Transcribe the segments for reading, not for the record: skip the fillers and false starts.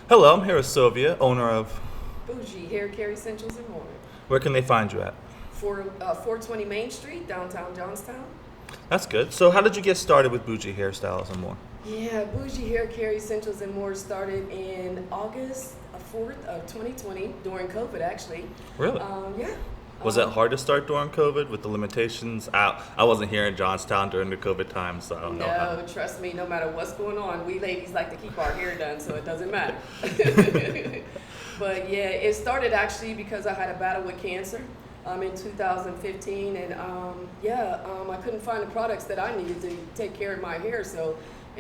Hello, I'm here with Sylvia, owner of. Bougie, hair care essentials and more. Where can they find you at? 420 Main Street, downtown Johnstown. That's good. So, how did you get started with Bougie hairstyles and more? Yeah, Bougie hair care essentials and more started in August 4th of 2020 during COVID, actually. Really? Yeah. Was it hard to start during COVID with the limitations? I wasn't here in Johnstown during the COVID time, so I don't know how. No, trust me, no matter what's going on, we ladies like to keep our hair done, so it doesn't matter. But yeah, it started actually because I had a battle with cancer in 2015, and I couldn't find the products that I needed to take care of my hair, so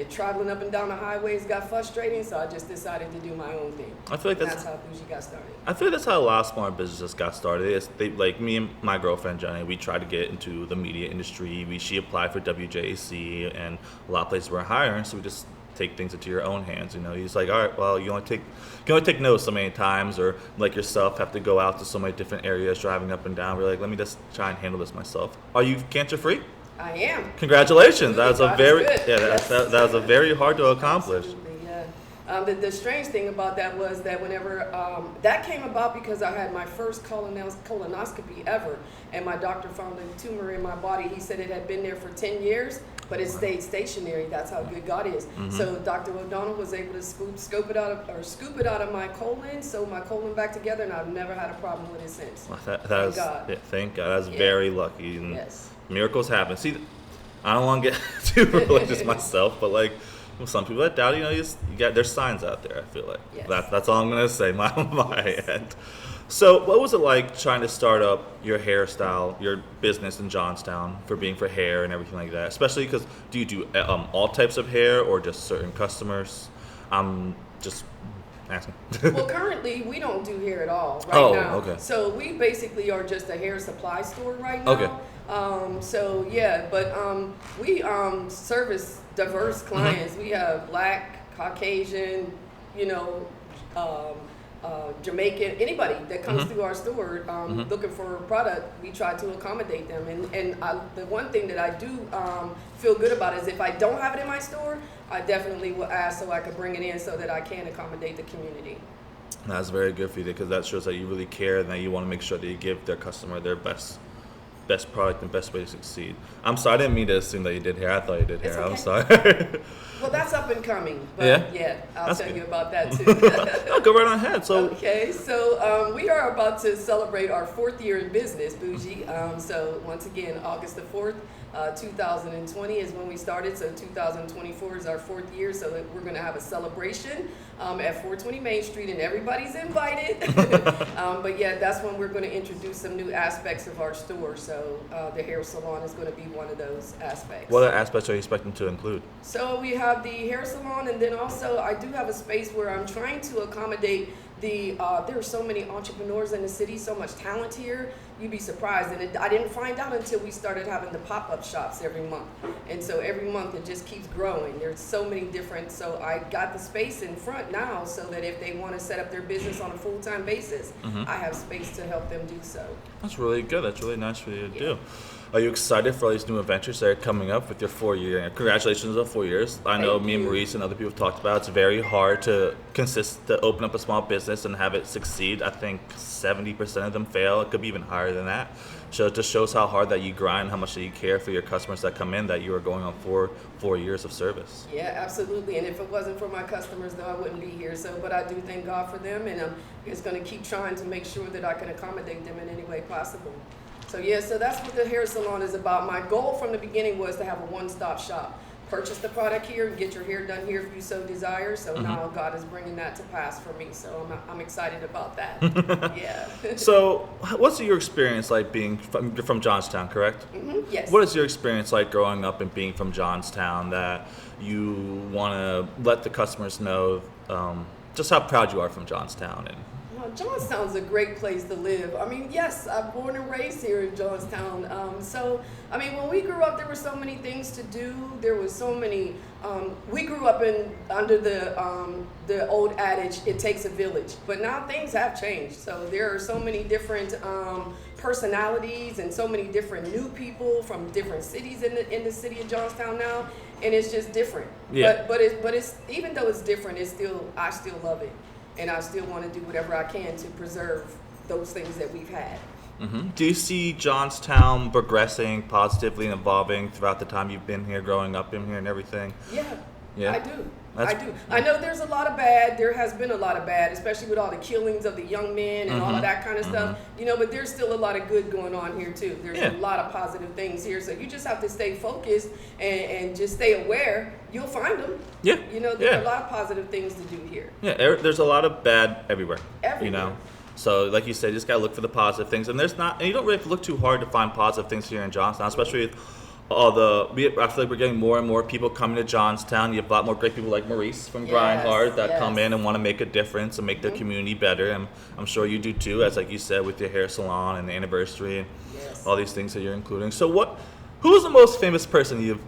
traveling up and down the highways got frustrating, so I just decided to do my own thing. I feel like That's how Bougie got started. I feel like that's how a lot of small businesses got started. Like me and my girlfriend Jenny, we tried to get into the media industry. She applied for WJAC, and a lot of places were hiring, so we just take things into your own hands. He's like, all right, well, you can only take notes so many times, or like yourself, have to go out to so many different areas, driving up and down. We're like, let me just try and handle this myself. Are you cancer free? I am. Congratulations! That was God a very is good. that was a very hard to accomplish. Absolutely, yeah. The strange thing about that was that whenever that came about because I had my first colonoscopy ever, and my doctor found a tumor in my body. He said it had been there for 10 years, but it stayed stationary. That's how good God is. Mm-hmm. So Dr. O'Donnell was able to scoop it out of my colon, sew my colon back together, and I've never had a problem with it since. Well, thank God. God. Yeah, thank God. That's very lucky. And Yes. miracles happen. See, I don't want to get too religious myself, but like some people that doubt, there's signs out there. I feel like Yes. that's all I'm gonna say. My end. So, what was it like trying to start up your hairstyle, your business in Johnstown for hair and everything like that? Especially because do you do all types of hair or just certain customers? I'm just asking. Well, currently we don't do hair at all right now. Okay. So we basically are just a hair supply store right now. Okay. We service diverse clients. We have Black, Caucasian, Jamaican, anybody that comes through our store looking for a product, we try to accommodate them. The one thing that I do feel good about is if I don't have it in my store, I definitely will ask so I could bring it in so that I can accommodate the community. That's very good for you because that shows that you really care and that you want to make sure that you give their customer their best product and best way to succeed. I'm sorry, I didn't mean to assume that you did hair. I thought you did hair. Okay. I'm sorry. Well, that's up and coming. But Yeah? I'll That's tell good. you about that too. No, go right on ahead. So, Okay, so we are about to celebrate our 4th year in business, Bougie. So once again, August the 4th, 2020 is when we started. So 2024 is our 4th year. So we're going to have a celebration at 420 Main Street, and everybody's invited. But yeah, that's when we're going to introduce some new aspects of our store. So the hair salon is going to be one of those aspects. what other aspects are you expecting to include? So we have the hair salon, and then also I do have a space where I'm trying to accommodate there are so many entrepreneurs in the city, so much talent here. You'd be surprised, and I didn't find out until we started having the pop-up shops every month. And so every month it just keeps growing. There's so many different. So I got the space in front now, so that if they want to set up their business on a full-time basis, I have space to help them do so. That's really good. That's really nice for you to do. Are you excited for all these new adventures that are coming up with your 4-year? Congratulations on 4 years. I know Thank me and you. Maurice and other people have talked about it's very hard to open up a small business and have it succeed. I think 70% of them fail. It could be even higher than that. So it just shows how hard that you grind, how much that you care for your customers that come in, that you are going on 4 years of service. Yeah, absolutely. And if it wasn't for my customers, though, I wouldn't be here. So, but I do thank God for them, and I'm just going to keep trying to make sure that I can accommodate them in any way possible. So yeah, so that's what the hair salon is about. My goal from the beginning was to have a one-stop shop. Purchase the product here and get your hair done here if you so desire. So now God is bringing that to pass for me. So I'm excited about that. Yeah. So, what's your experience like being from Johnstown, correct? Yes. What is your experience like growing up and being from Johnstown that you want to let the customers know just how proud you are from Johnstown? And Well, Johnstown's a great place to live. I mean, yes, I'm born and raised here in Johnstown. When we grew up, there were so many things to do. There was so many. We grew up under the old adage, "It takes a village," but now things have changed. So there are so many different personalities and so many different new people from different cities in the city of Johnstown now, and it's just different. Yeah. But it's even though it's different, I still love it. and I still want to do whatever I can to preserve those things that we've had. Do you see Johnstown progressing positively and evolving throughout the time you've been here, growing up in here and everything? Yeah, I do. I do. I know there's a lot of bad. There has been a lot of bad, especially with all the killings of the young men and all of that kind of stuff. You know, but there's still a lot of good going on here too. There's a lot of positive things here. So you just have to stay focused and just stay aware. You'll find them. Yeah. You know, there are a lot of positive things to do here. Yeah, there's a lot of bad everywhere. Everywhere. You know. So, like you said, you just gotta look for the positive things, and you don't really have to look too hard to find positive things here in Johnstown, especially with I feel like we're getting more and more people coming to Johnstown. You have a lot more great people like Maurice from Grind Hard that come in and want to make a difference and make their community better, and I'm sure you do too, as like you said, with your hair salon and the anniversary and all these things that you're including. So, who is the most famous person you've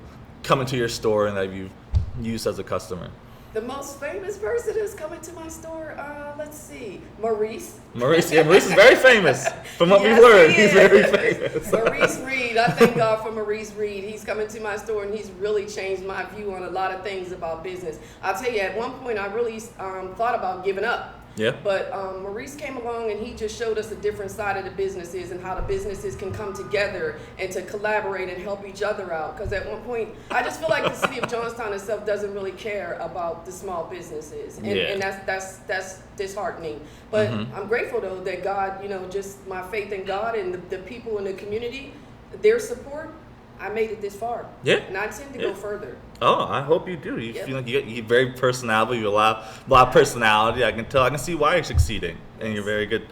come into your store and that you've used as a customer? The most famous person who's coming to my store, let's see, Maurice. Maurice is very famous. From what we've learned, he's very famous. Maurice Reed, I thank God for Maurice Reed. He's coming to my store and he's really changed my view on a lot of things about business. I'll tell you, at one point I really thought about giving up. Yeah. But Maurice came along and he just showed us a different side of the businesses and how the businesses can come together and to collaborate and help each other out. Because at one point, I just feel like the city of Johnstown itself doesn't really care about the small businesses, and that's disheartening. But I'm grateful though that God, you know, just my faith in God and the people in the community, their support. I made it this far. Yeah. And I intend to go further. Oh, I hope you do. You feel like you're very personality. You have a lot of personality. I can tell. I can see why you're succeeding, and you're very good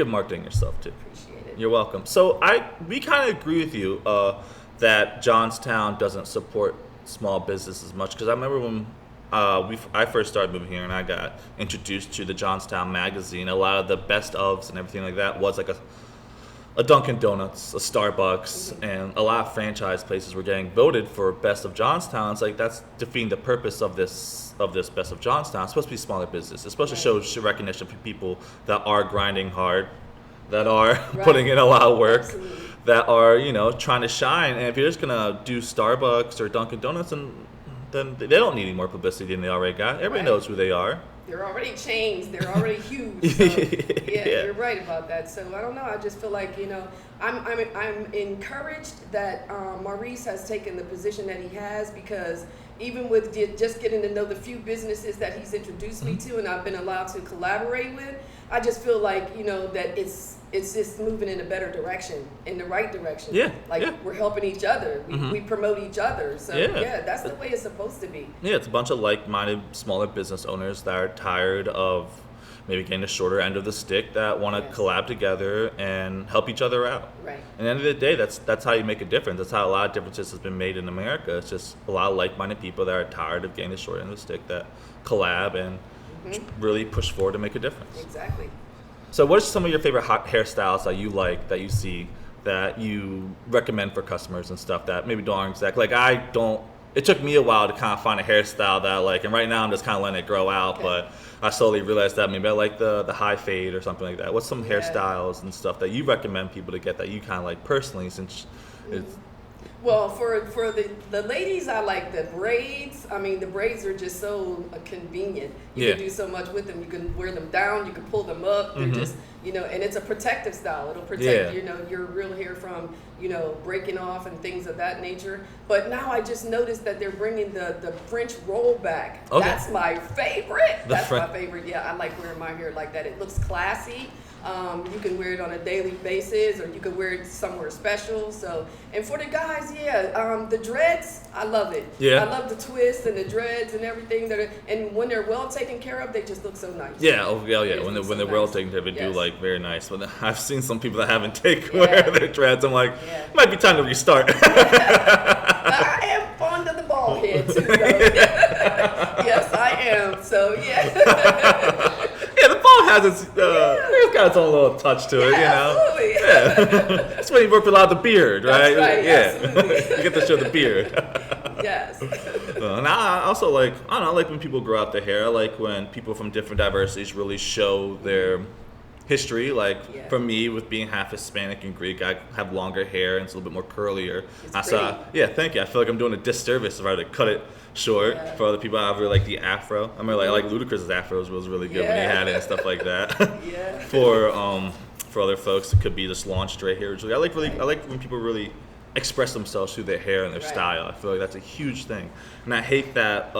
marketing yourself too. Appreciate it. You're welcome. So we kind of agree with you that Johnstown doesn't support small business as much, because I remember when I first started moving here and I got introduced to the Johnstown magazine. A lot of the best ofs and everything like that was like a Dunkin' Donuts, a Starbucks, and a lot of franchise places were getting voted for Best of Johnstown. It's like that's defeating the purpose of this Best of Johnstown. It's supposed to be smaller business. It's supposed to show recognition for people that are grinding hard, that are putting in a lot of work, that are, you know, trying to shine. And if you're just gonna do Starbucks or Dunkin' Donuts, then they don't need any more publicity than they already got. Everybody knows who they are. They're already changed. They're already huge. So, you're right about that. So I don't know. I just feel like, you know, I'm encouraged that Maurice has taken the position that he has, because even with just getting to know the few businesses that he's introduced me to and I've been allowed to collaborate with, I just feel like, you know, that it's just moving in a better direction, in the right direction. We're helping each other. We promote each other. So that's the way it's supposed to be. Yeah, it's a bunch of like-minded smaller business owners that are tired of maybe getting the shorter end of the stick, that want to collab together and help each other out. Right. At the end of the day, that's how you make a difference. That's how a lot of differences has been made in America. It's just a lot of like-minded people that are tired of getting the short end of the stick, that collab and really push forward to make a difference. Exactly. So what are some of your favorite hairstyles that you like, that you see, that you recommend for customers and stuff that maybe don't exactly, like it took me a while to kind of find a hairstyle that I like, and right now I'm just kind of letting it grow out, but I slowly realized that maybe I like the high fade or something like that. What's some hairstyles and stuff that you recommend people to get that you kind of like personally, since it's... Well, for the ladies, I like the braids. I mean, the braids are just so convenient. You can do so much with them. You can wear them down. You can pull them up. They're just, you know, and it's a protective style. It'll protect, you know, your real hair from, you know, breaking off and things of that nature. But now I just noticed that they're bringing the French roll back. Okay. That's my favorite. My favorite. Yeah, I like wearing my hair like that. It looks classy. You can wear it on a daily basis, or you can wear it somewhere special. So, and for the guys, the dreads, I love it. Yeah, I love the twists and the dreads and everything. And when they're well taken care of, they just look so nice. Yeah, when they're well taken care of, they do like very nice. But I've seen some people that haven't taken care of their dreads. I'm like, it might be time to restart. I am fond of the bald head too, though. Yes, I am. So the ball has it's got its own little touch to it, you know. Absolutely. Yeah, that's when you work with a lot of the beard, right? That's right. Yeah, you get to show the beard. Yes. And I also like, I like when people grow out their hair. I like when people from different diversities really show their history. Like Yeah. for me, with being half Hispanic and Greek, I have longer hair and it's a little bit more curlier. It's I saw, pretty. yeah, thank you. I feel like I'm doing a disservice if I were to cut it short. Yeah. For other people, I really like the afro. I remember like Ludacris's afros was really good when he Yeah. had it and stuff like that. Yeah. For other folks, it could be just long straight hair. I like when people really express themselves through their hair and their Right. style. I feel like that's a huge thing, and I hate that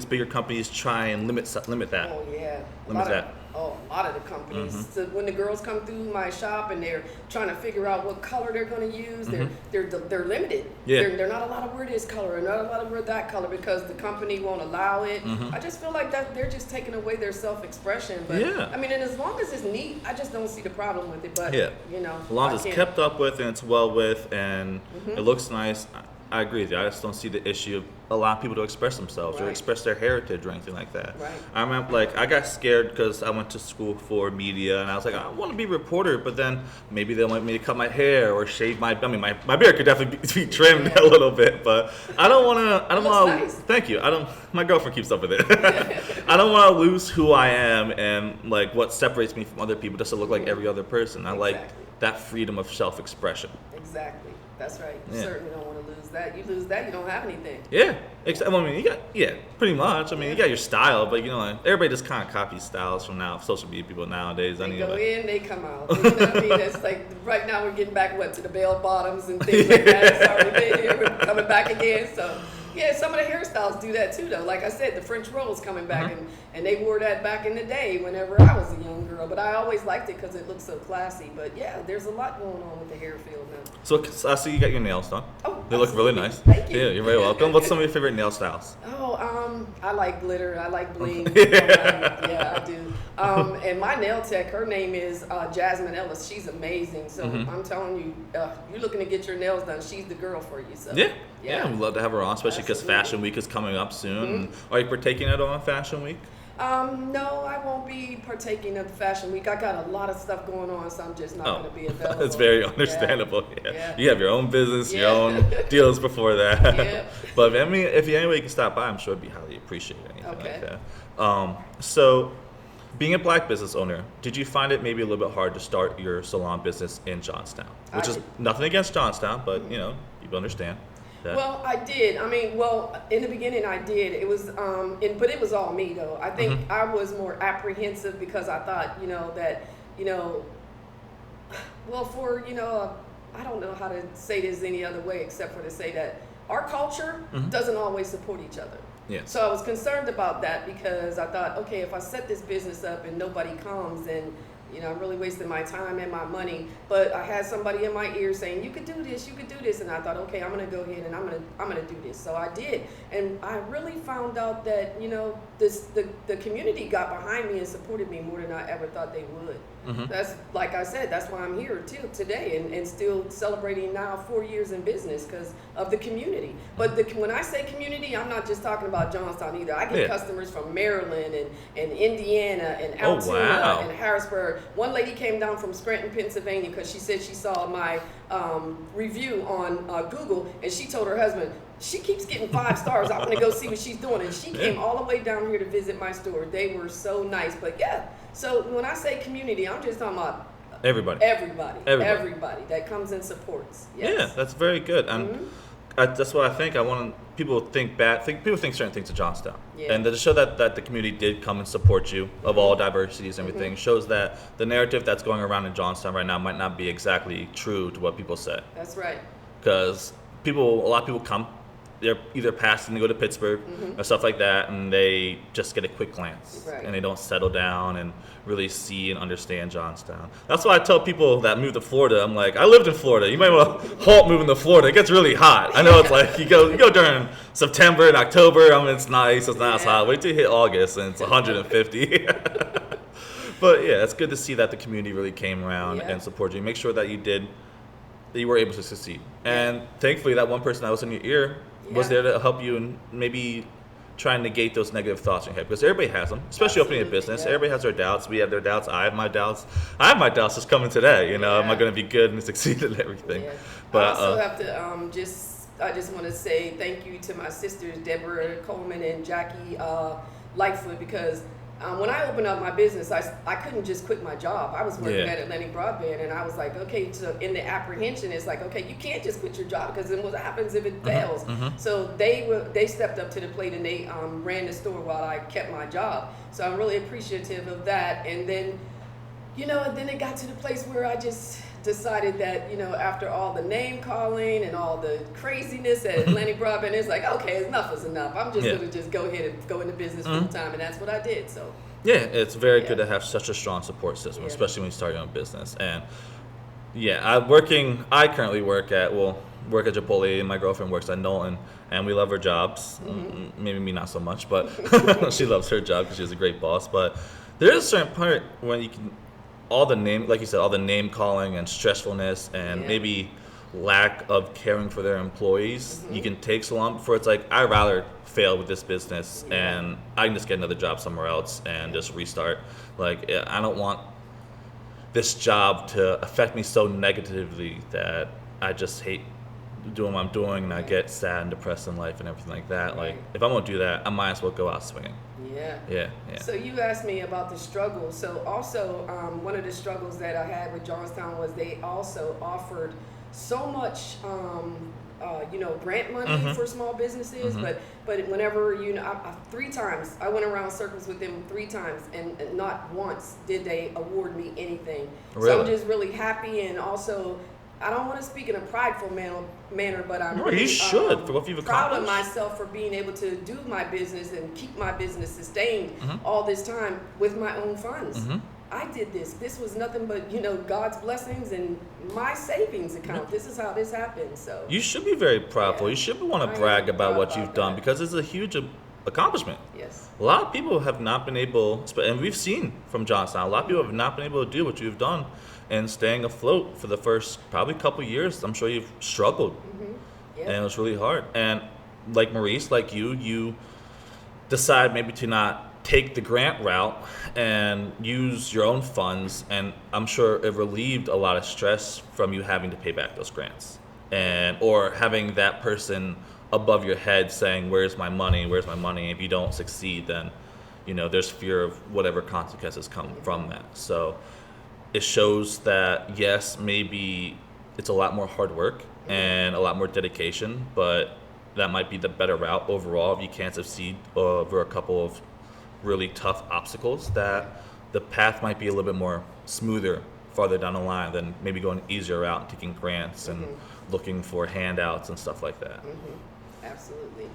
bigger companies try and limit that. Oh yeah, Limit that. A lot of the companies. Mm-hmm. So when the girls come through my shop and they're trying to figure out what color they're going to use, they're limited. Mm-hmm. Yeah. They're not allowed to wear this color and not allowed to wear that color because the company won't allow it. Mm-hmm. I just feel like that they're just taking away their self-expression. But Yeah. I mean, and as long as it's neat, I just don't see the problem with it. But Yeah. you know, As long I as it's can't- kept up with and it's well with and it looks nice, I agree with you. I just don't see the issue of allowing people to express themselves or Right. express their heritage or anything like that. Right. I remember, like, I got scared because I went to school for media and I was like, I want to be a reporter, but then maybe they want me to cut my hair or shave my beard could definitely be trimmed a little bit, but I don't want to, Nice. thank you. My girlfriend keeps up with it. I don't want to lose who I am and like what separates me from other people just to look like every other person. I like Exactly. that freedom of self-expression. Exactly. That's right. You Yeah. certainly don't want to lose that. You lose that, you don't have anything. Yeah, I mean, pretty much. I mean, you got your style, but you know, like, everybody just kind of copies styles from social media people nowadays. They Anyway. go in, they come out. You know what I mean? It's like right now we're getting back to the bell bottoms and things like that. It's already been here, we're coming back again. So yeah, some of the hairstyles do that too, though. Like I said, the French roll's coming back, and they wore that back in the day whenever I was a young girl. But I always liked it because it looked so classy. But yeah, there's a lot going on with the hair field now. So I see you got your nails done. Oh, They look really absolutely. nice. Thank you. Yeah, you're very welcome. What's some of your favorite nail styles? Oh, I like glitter. I like bling. Yeah. Yeah, I do. And my nail tech, her name is Jasmine Ellis. She's amazing. So I'm telling you, you're looking to get your nails done. She's the girl for you. So Yeah, we'd love to have her on, especially because Absolutely. Fashion Week is coming up soon. Are you partaking at all in Fashion Week? No, I won't be partaking of Fashion Week. I got a lot of stuff going on, so I'm just not going to be available. That's very Yeah. understandable. Yeah. Yeah. You have your own business, your Yeah. own deals before that. Yeah. But I mean, if anybody can stop by, I'm sure it'd be highly appreciated. Anything Okay. like that. So, being a black business owner, did you find it maybe a little bit hard to start your salon business in Johnstown? Which I is did. nothing against Johnstown, but you know, you understand. That. Well, I did. I mean, in the beginning I did. It was, but it was all me though. I think I was more apprehensive because I thought, I don't know how to say this any other way except for to say that our culture doesn't always support each other. Yeah. So I was concerned about that because I thought, okay, if I set this business up and nobody comes, then I'm really wasting my time and my money. But I had somebody in my ear saying, "You could do this, you could do this," and I thought, okay, I'm gonna go ahead and I'm gonna do this. So I did, and I really found out that the community got behind me and supported me more than I ever thought they would. That's like I said, that's why I'm here today and still celebrating now 4 years in business because of the community. But when I say community, I'm not just talking about Johnstown either. I get customers from Maryland and Indiana and Altoona and Harrisburg. One lady came down from Scranton, Pennsylvania because she said she saw my review on Google and she told her husband, she keeps getting 5 stars. I want to go see what she's doing. And she came all the way down here to visit my store. They were so nice. But yeah, so when I say community, I'm just talking about Everybody that comes and supports. Yes. Yeah, that's very good. And that's what I think. People think certain things of Johnstown. Yeah. And to show that the community did come and support you of all diversities and everything shows that the narrative that's going around in Johnstown right now might not be exactly true to what people say. That's right. Because a lot of people come, they're either passing to go to Pittsburgh or stuff like that, and they just get a quick glance. Right. And they don't settle down and really see and understand Johnstown. That's why I tell people that move to Florida, I'm like, I lived in Florida. You might want to halt moving to Florida. It gets really hot. I know it's like you go during September and October. I mean, it's nice. It's not as hot. Wait till you hit August and it's 150. But yeah, it's good to see that the community really came around and supported you. Make sure that you were able to succeed. And thankfully, that one person that was in your ear was there to help you and maybe try and negate those negative thoughts in your head, because everybody has them, especially opening a business. Everybody has their doubts. We have their doubts. I have my doubts. I have my doubts just coming today. Am I going to be good and succeed in everything? Yeah. But I also have to I just want to say thank you to my sisters Deborah Coleman and Jackie Lightfoot, because When I opened up my business, I couldn't just quit my job. I was working Yeah. at Atlantic Broadband, and I was like, okay, so in the apprehension, it's like, okay, you can't just quit your job because then what happens if it fails? So they stepped up to the plate and they ran the store while I kept my job. So I'm really appreciative of that. And then, then it got to the place where I just decided that, after all the name calling and all the craziness at Atlantic Broadband, it's like, okay, enough is enough. I'm just going to just go ahead and go into business full time, and that's what I did. So Yeah, it's very good to have such a strong support system, Yeah. especially when you start your own business. And yeah, I currently work at Chipotle, and my girlfriend works at Knowlton, and we love our jobs. Maybe me not so much, but she loves her job because she's a great boss. But there is a certain part when you can, all the name, like you said, all the name calling and stressfulness and Yeah. maybe lack of caring for their employees, you can take so long before it's like, I'd rather fail with this business and I can just get another job somewhere else and just restart. Like, I don't want this job to affect me so negatively that I just hate doing what I'm doing and I get sad and depressed in life and everything like that. Like, Right. if I'm gonna do that, I might as well go out swinging. yeah. Yeah. So you asked me about the struggle. So also, one of the struggles that I had with Johnstown was they also offered so much, grant money for small businesses. But whenever I 3 times I went around circles with them 3 times, and not once did they award me anything. So I'm Really? just really happy, and also. I don't want to speak in a prideful manner, but I'm No, really you should, for what you've proud of accomplished. myself for being able to do my business and keep my business sustained all this time with my own funds. I did this. This was nothing but God's blessings and my savings account. This is how this happened. So You should be very proudful. Yeah. You should want I to am brag about proud what about you've done that. because it's a huge accomplishment. yes, A lot of people have not been able, and we've seen from Johnstown, a lot of people have not been able to do what you've done and staying afloat for the first probably couple years. I'm sure you've struggled yeah, and it was really hard. And like Maurice, like you decide maybe to not take the grant route and use your own funds, and I'm sure it relieved a lot of stress from you having to pay back those grants or having that person above your head saying, where's my money, if you don't succeed, then there's fear of whatever consequences come from that. So it shows that yes, maybe it's a lot more hard work and a lot more dedication, but that might be the better route overall if you can't succeed over a couple of really tough obstacles, that the path might be a little bit more smoother farther down the line than maybe going an easier route and taking grants and looking for handouts and stuff like that. absolutely.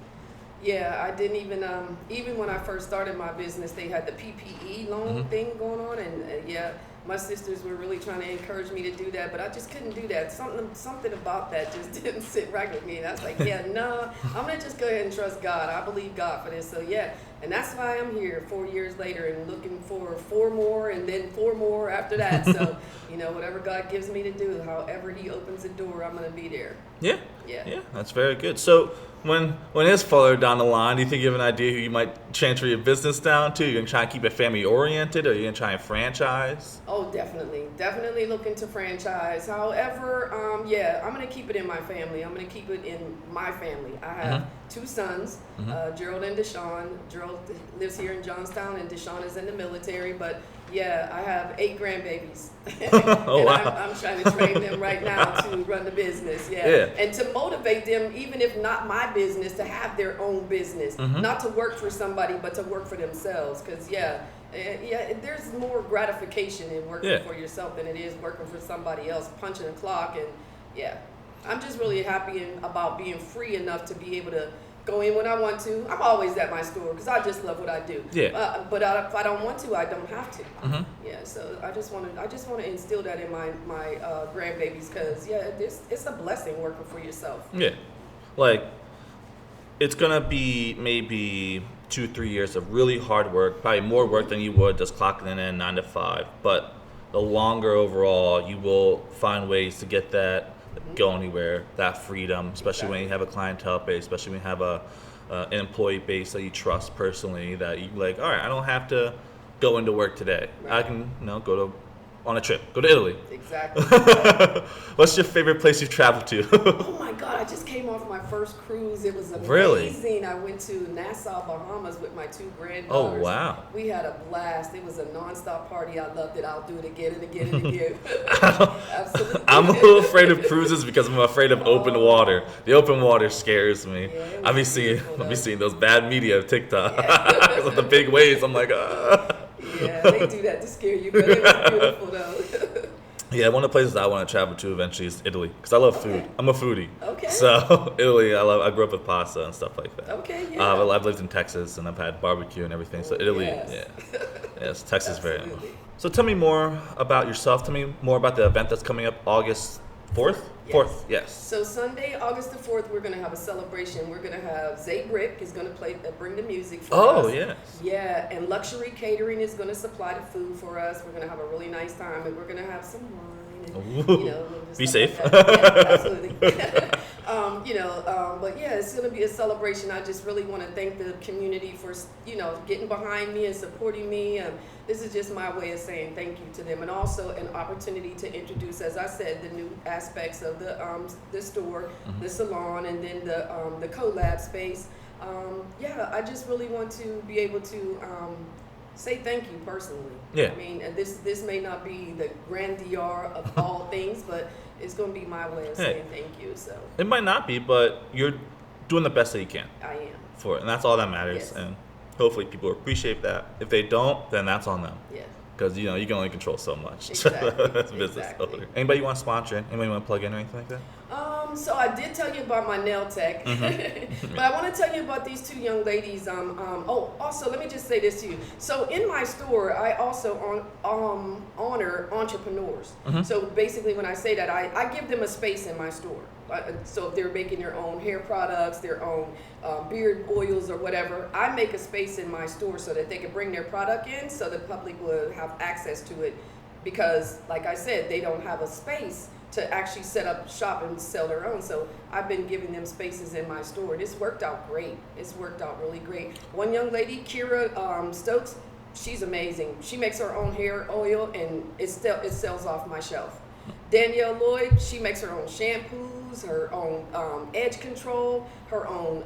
Yeah, I didn't even when I first started my business, they had the PPE loan thing going on, and my sisters were really trying to encourage me to do that, but I just couldn't do that. Something about that just didn't sit right with me. And I was like, no, I'm gonna just go ahead and trust God. I believe God for this. So and that's why I'm here 4 years later and looking for 4 more and then 4 more after that. So whatever God gives me to do, however He opens the door, I'm gonna be there. Yeah, Yeah. that's very good. So when it's farther down the line, do you think you have an idea who you might transfer your business down to? You're gonna try and keep it family oriented, or you're gonna try and franchise? Oh, definitely looking to franchise. However, I'm gonna keep it in my family. I'm gonna keep it in my family. I have 2 sons, Gerald and Deshaun. Gerald lives here in Johnstown, and Deshaun is in the military. But I have 8 grandbabies. Oh, and wow. I'm trying to train them right now to run the business. Yeah. And to motivate them, even if not my business, to have their own business, not to work for somebody, but to work for themselves. Because there's more gratification in working for yourself than it is working for somebody else, punching a clock. And I'm just really happy about being free enough to be able to go in when I want to. I'm always at my store because I just love what I do. Yeah. But if I don't want to, I don't have to. So I just want to instill that in my grandbabies, because it's a blessing working for yourself. Yeah, like it's gonna be maybe 2-3 years of really hard work, probably more work than you would just clocking in 9 to 5. But the longer overall, you will find ways to get that go anywhere, that freedom, especially when you have a clientele base, especially when you have an employee base that you trust personally, that you like, all right, I don't have to go into work today. Right. I can go to on a trip. Go to Italy. Exactly. What's your favorite place you've traveled to? Oh my God, I just came off my first cruise. It was amazing. Really? I went to Nassau, Bahamas with my 2 Oh, granddaughters. wow. We had a blast. It was a nonstop party. I loved it. I'll do it again and again and again. Absolutely. I'm a little afraid of cruises because I'm afraid of open water. The open water scares me. Yeah, it I be was seeing beautiful, those bad media of TikTok Yeah. with the big waves. I'm like, ah. Yeah, they do that to scare you, but it was beautiful though. Yeah, one of the places I want to travel to eventually is Italy because I love food. Okay. I'm a foodie. Okay. So Italy, I grew up with pasta and stuff like that. Okay, yeah. I've lived in Texas and I've had barbecue and everything. So Italy, Yes. yes, Texas very. Absolutely. So tell me more about yourself. Tell me more about the event that's coming up August 4th. Yes. 4th, yes. So Sunday, August the 4th, we're gonna have a celebration. We're gonna have Zay Brick is gonna bring the music for us. Oh yes. Yeah, and Luxury Catering is gonna supply the food for us. We're gonna have a really nice time, and we're gonna have some wine. And, Ooh. just Be stuff safe. like that. Yeah, absolutely. But yeah, it's gonna be a celebration. I just really want to thank the community for getting behind me and supporting me. This is just my way of saying thank you to them, and also an opportunity to introduce, as I said, the new aspects of the store, the salon, and then the collab space. I just really want to be able to say thank you personally. Yeah. I mean, and this may not be the grandeur of all things, but it's going to be my way of saying thank you. So It might not be, but you're doing the best that you can I am. for it, and that's all that matters. Yes. And hopefully people appreciate that. If they don't, then that's on them. Yeah. Because you can only control so much Exactly, as a business exactly. owner. Anybody you want to sponsor? Anybody you want to plug in or anything like that? So I did tell you about my nail tech, but I want to tell you about these 2 young ladies. Also, let me just say this to you. So in my store, I also honor entrepreneurs. So basically, when I say that, I give them a space in my store. So if they're making their own hair products, their own beard oils or whatever, I make a space in my store so that they can bring their product in, so the public will have access to it. Because, like I said, they don't have a space to actually set up shop and sell their own. So I've been giving them spaces in my store. This worked out great. It's worked out really great. One young lady, Kira Stokes, she's amazing. She makes her own hair oil, and it sells off my shelf. Danielle Lloyd, she makes her own shampoos, her own edge control, her own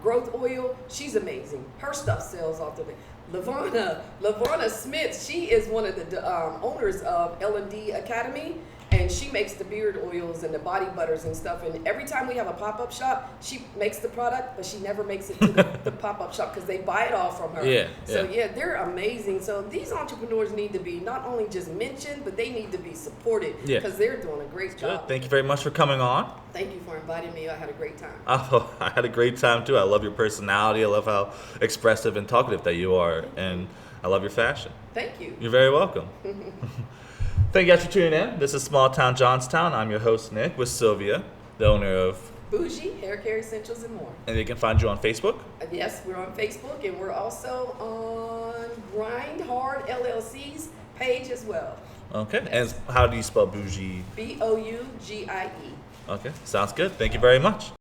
growth oil. She's amazing. Her stuff sells off the thing. Lavana Smith, she is one of the owners of L&D Academy, and she makes the beard oils and the body butters and stuff. And every time we have a pop-up shop, she makes the product, but she never makes it to the pop-up shop because they buy it all from her. Yeah, So yeah. they're amazing. So these entrepreneurs need to be not only just mentioned, but they need to be supported Yeah. because they're doing a great job. Good. Thank you very much for coming on. Thank you for inviting me. I had a great time. Oh, I had a great time too. I love your personality. I love how expressive and talkative that you are, and I love your fashion. Thank you. You're very welcome. Thank you guys for tuning in. This is Small Town Johnstown. I'm your host, Nick, with Sylvia, the owner of... Bougie, Hair Care Essentials, and more. And they can find you on Facebook. Yes, we're on Facebook, and we're also on Grind Hard LLC's page as well. Okay. And how do you spell Bougie? Bougie. Okay. Sounds good. Thank you very much.